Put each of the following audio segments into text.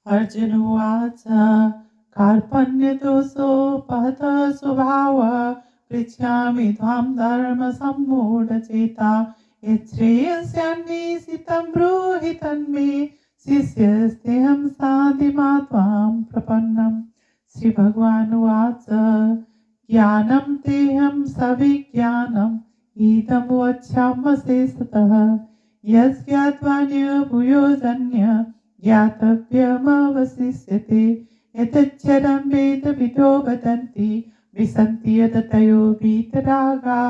अर्जुन उवाच कार्पण्यदोषोपहतः स्वभाव पृच्छामि त्वां धर्मसम्मूढचेता यच्छ्रेयस्यान्वेषितं ब्रूहि तन्मे शिष्यस्तेऽहं साधिमा त्वां प्रपन्नम्। श्रीभगवानुवाच ज्ञानं तेऽहं सविज्ञानम् इदं वक्ष्याम्यशेषतः यज्ञात्वान्यभूयो जन्य ज्ञातव्यमवशिष्यते यतच्चरं वेदविदो वदन्ति विसन्ति यदतयो वीतरागा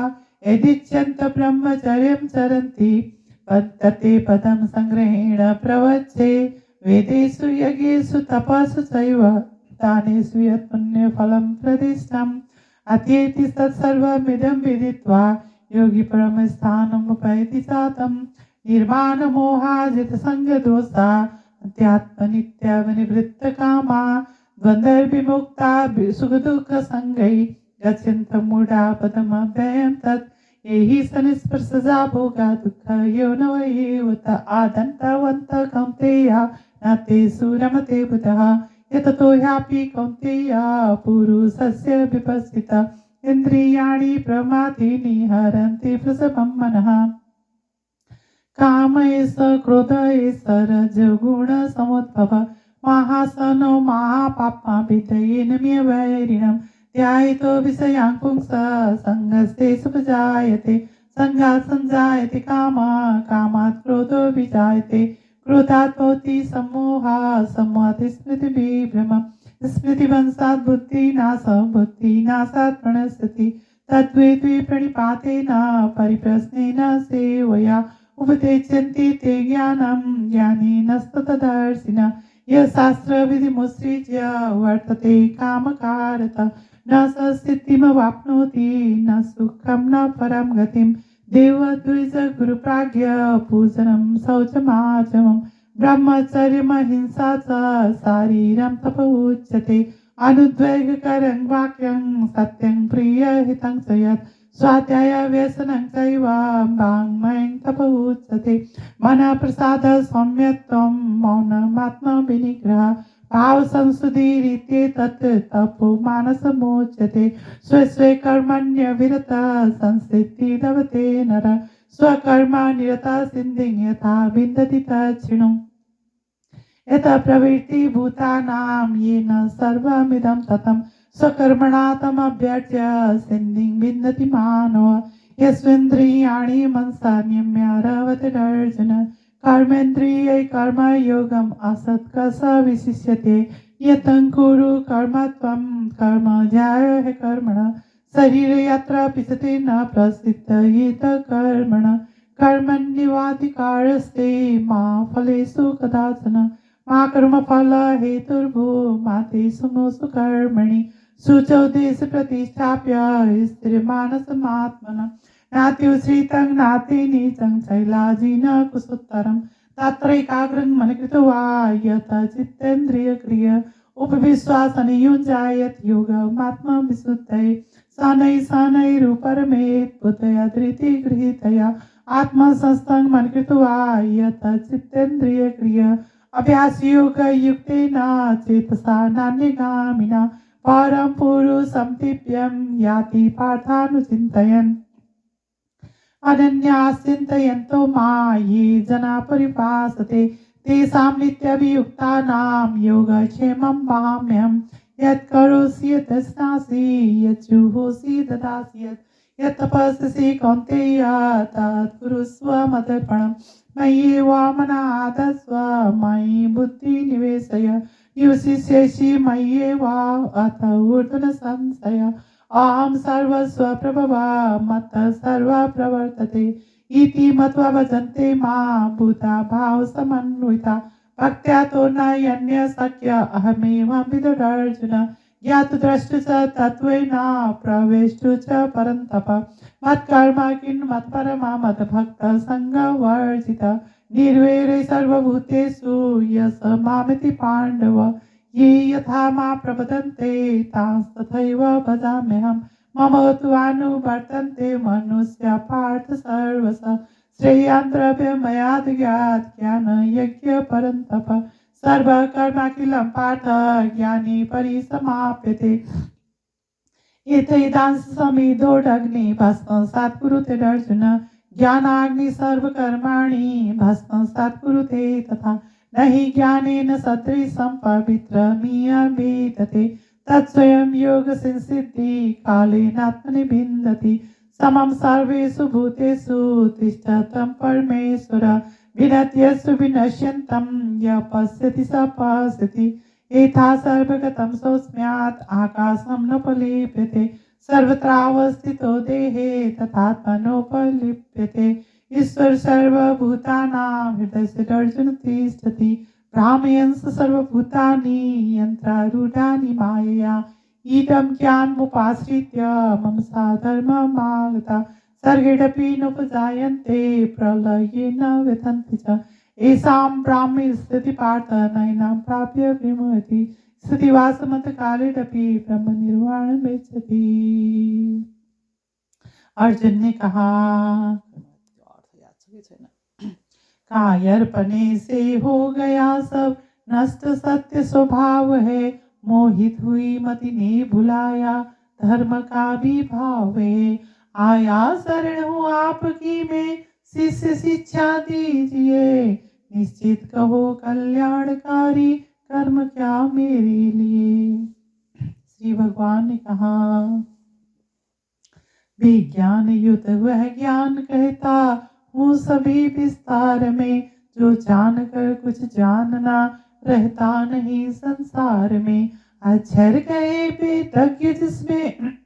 यदिच्छन्त ब्रह्मचर्यं चरन्ति वर्तते पदं संग्रहेण प्रवच्चे वेदेषु यज्ञेषु तपसु चैव दानेषु यत् पुण्यफलं प्रदिष्टम् अत्येति तत्सर्वमिदं विदित्वा योगी परमस्थानमुपैति चातं निर्माणमोहाजितसङ्गदोषा अध्यात्मनित्यावनिवृत्तकामा द्वन्द्वविमुक्ता सुखदुःखसङ्गै गच्छन्तमूढा पदमव्ययं तत् येहि सनिस्पर्शजा भोगा दुःखयोनव एव त आदन्तवन्तः कौन्तेय न तेषु रमते बुधः यततो ह्यापि कौन्तेय पुरुषस्य विपस्थिता इन्द्रियाणि प्रमाथीनि हरन्ति प्रसभं मनः काम एष क्रोध एष रजोगुणसमुद्भव महासनो महापाप्मा विदयेनमेवैरिणं ध्यायितो विषयान् पुंसः सङ्गस्तेषु उपजायते सङ्गात् सञ्जायते कामात् क्रोधो विजायते क्रोधात् भवति सम्मोहः सम्मोहात् स्मृतिविभ्रमः स्मृतिभ्रंशात् बुद्धिनाशः बुद्धिनाशात् प्रणश्यति तद्वे प्रणिपातेन परिप्रश्नेन सेवया उपदेशन्ति ते ज्ञानं ज्ञानिनस्ततदर्शिनः यः शास्त्रविधिमुत्सृज्य वर्तते कामकारतः न स सिद्धिमवाप्नोति न सुखं न परं गतिं देवद्विजगुरुप्राज्ञ पूजनं शौचमाचमं ब्रह्मचर्यमहिंसा च शारीरं तप उच्यते अनुद्वेगकरं वाक्यं सत्यं प्रियहितं च यत् स्वाध्यायव्यसनं चैव वाङ्मयं तप उच्यते मनः प्रसादः सौम्यत्वं मौनमात्मविनिग्रहः भावसंशुद्धिरित्येतत् तपो मानसमुच्यते स्वे कर्मण्यविरतः संसिद्धिर्लभते नरः स्वकर्मनिरतः सिद्धिं यथा विन्दति तच्छृणुम् यतः प्रवृत्तिभूतानां येन सर्वमिदं ततं स्वकर्मणा तमभ्यर्च्य सिद्धिं विन्दति मानवः यस्वेन्द्रियाणि मनसा नियम्यारवतिरर्जुन कर्मेन्द्रियै कर्मयोगम् असत्कस विशिष्यते यतं कुरु कर्म त्वं कर्म ध्याय कर्मणः शरीरे यत्र पिसते न प्रसिद्धयेत कर्मणः कर्मण्येवाधिकारस्ते मा फलेषु कदाचन मा कर्मफल हेतुर्भो मा ते सुमोषु कर्मणि शुचौ देश प्रतिष्ठाप्य स्थिरमानसमात्मनः नात्युच्छ्रितं नाति नीचं शैलाजिन कुशोत्तरं तत्रैकाग्रं मनकृत्वा यथा चित्तेन्द्रियक्रिय उपविश्वासनियुञ्जायत योगमात्मविशुद्धये शनैरुपरमेत् बुद्धया धृतिगृहीतया आत्मसंस्थं मनकृत्वा यथा चित्तेन्द्रियक्रिय अभ्यासयोगयुक्तेन चेतसा नान्यगामिना परं पुरुषं दिव्यं याति पार्थानुचिन्तयन् अनन्याश्चिन्तयन्तो मां ये जना परिभासते तेषां नित्यभियुक्तानां योगक्षेमं वाम्यहं यत् करोषि यदश्नासि यज्जुहोषि ददासि यत् तपस्यसि कौन्तेय तत् कुरुष्व मदर्पणम् मय्येव मनाधस्व मयि बुद्धिनिवेशय निवसिष्यसि मय्येव अथ ऊर्ध्वं संशय अहं सर्वस्वप्रभवा मत्तः सर्वः प्रवर्तते इति मत्वा भजन्ते मां भूता भावसमन्विता भक्त्या तो नान्यः शक्य अहमेव विदुरार्जुन ज्ञातुद्रष्टु च तत्त्वेन प्रवेष्टु च परन्तप मत्कर्म किं मत्परमा मद्भक्तः सङ्गवर्जितः निर्वैरे सर्वभूतेषु यस मामिति पाण्डव ये यथा मा प्रपद्यन्ते तांस्तथैव भजाम्यहम् मम तु अनुवर्तन्ते मनुष्या पार्थ सर्वशः श्रेयान् द्रव्यमयाद् ज्ञानयज्ञ परन्तप सर्वकर्माखिलं पार्थ ज्ञानी परिसमाप्यते एतैदांस समिदोडग्नि भस्मसात् कुरुते अर्जुन ज्ञानाग्नि सर्वकर्माणि भस्मसात् कुरुते तथा न हि ज्ञानेन सदृशं पवित्रमियभिदते तत्स्वयं योगसिद्धिः कालेनात्मनि विन्दति समं सर्वेषु भूतेषु तिष्ठतं परमेश्वर विनत्यस्तु विनश्यन्तं यः पश्यति स पश्यति एथा सर्वगतं सोऽस्म्यात् आकाशं नोपलिप्यते सर्वत्रावस्थितो देहे तथात्मनोपलिप्यते ईश्वर सर्वभूतानां हृदयस्य अर्जुन तिष्ठति भ्रामयन्स सर्वभूतानि यन्त्रारूढानि मायया इदं ज्ञानमुपाश्रित्य मम साधर्ममागता सर्गेऽपि नोपजायन्ते प्रलये न व्यथन्ति च येषां ब्राह्मी स्थिति पार्थ नैनां प्राप्य विमुहति स्थितिवासमन्तकालेऽपि ब्रह्म निर्वाणमेच्छति। अर्जुन ने कहा कायर्पणे से हो गया सब नष्ट सत्य स्वभाव है मोहित हुई मति ने भुलाया धर्म का भी भाव है आया शरण हूँ आपकी मैं शिष्य शिक्षा दीजिए निश्चित कहो कल्याणकारी कर्म क्या मेरे लिए। श्री भगवान ने कहा विज्ञान युक्त वह ज्ञान कहता हूँ सभी विस्तार में जो जान कर कुछ जानना रहता नहीं संसार में अक्षर गए बेतज्ञ जिसमें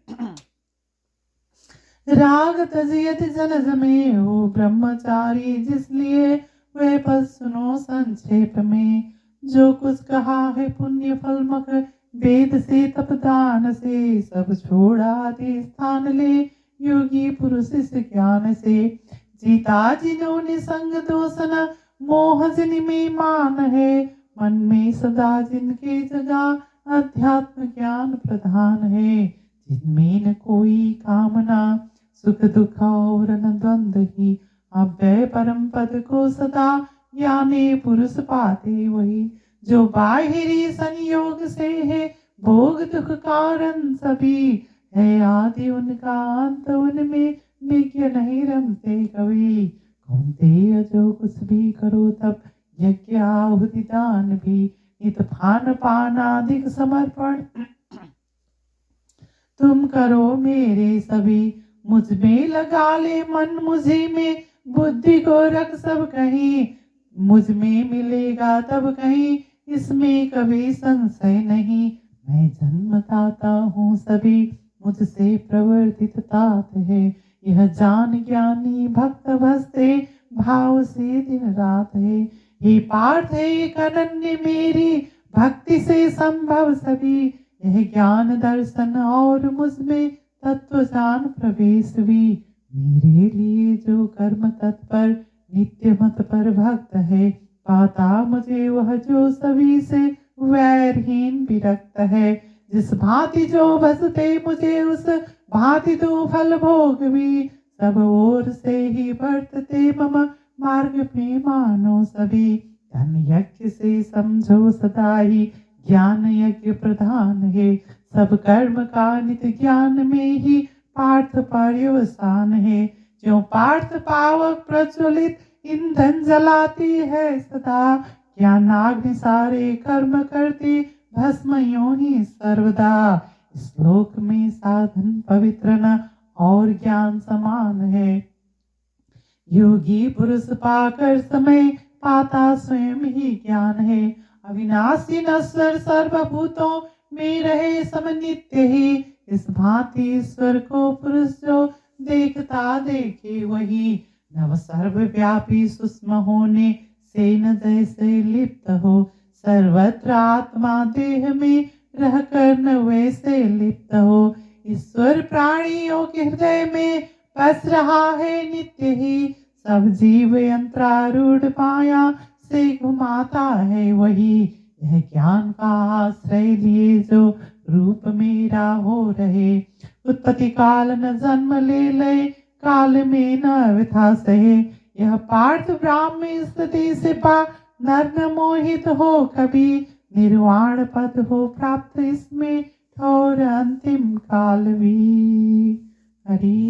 राग तजियत जनज में हो ब्रह्मचारी जिसलिए वह पद सुनो संक्षेप में जो कुछ कहा है पुण्य फल मख वेद से तपदान से सब छोड़ा स्थान ले योगी पुरुष इस ज्ञान से जीता जिन्होंने संग दोषन मोह जिन में मान है मन में सदा जिनके जगह अध्यात्म ज्ञान प्रधान है जिनमें न कोई कामना सुख दुख और न द्वंद्व ही अव्यय परम पद को सदा ज्ञानी पुरुष पाते वही जो बाहिरी संयोग से है भोग दुख कारण सभी है आदि उनका अंत उनमें विज्ञ नहीं रमते कवि घूमते जो कुछ भी करो तब यज्ञ आहुति दान भी नित भान पान अधिक समर्पण तुम करो मेरे सभी मुझ में लगा ले मन मुझे में बुद्धि को रख सब कहीं मुझ में मिलेगा तब कहीं इसमें कभी संशय नहीं मैं जन्मदाता हूँ सभी मुझसे प्रवर्तित तात है यह जान ज्ञानी भक्त भस्ते भाव से दिन रात है हे पार्थ एक अनन्य मेरी भक्ति से संभव सभी यह ज्ञान दर्शन और मुझमें तत्व जान प्रवेश भी मेरे लिए जो कर्म तत्पर नित्य मत पर भक्त है पाता मुझे वह जो सभी से वैरहीन विरक्त है जिस भांति जो बसते मुझे उस भांति दो फल भोग भी सब ओर से ही वर्तते मम मार्ग में मानो सभी धन यज्ञ से समझो सदा ही ज्ञान यज्ञ प्रधान है सब कर्म का नित्य ज्ञान में ही पार्थ पर्यवसान है जो पार्थ पावक प्रज्वलित ईंधन जलाती है सदा ज्ञानाग्नि सारे कर्म करती भस्म यों ही सर्वदा श्लोक में साधन पवित्र न और ज्ञान समान है योगी पुरुष पाकर समय पाता स्वयं ही ज्ञान है अविनाशी नश्वर सर्वभूतों में रहे समनित्य ही इस भांति ईश्वर को पुरुष जो देखता देखे वही नव सर्वव्यापी सूक्ष्म होने से न जैसे लिप्त हो सर्वत्र आत्मा देह में रहकर न वैसे लिप्त हो ईश्वर प्राणियों के हृदय में बस रहा है नित्य ही सब जीव यंत्रारूढ़ माया से घुमाता है वही यह ज्ञान का आश्रय लिए जो रूप मेरा हो रहे उत्पत्ति काल न जन्म ले काल में न व्यथा सहे यह पार्थ ब्राह्मी स्थिति से नर न मोहित हो कभी, निर्वाण पद हो प्राप्त इसमें और अंतिम काल भी। हरि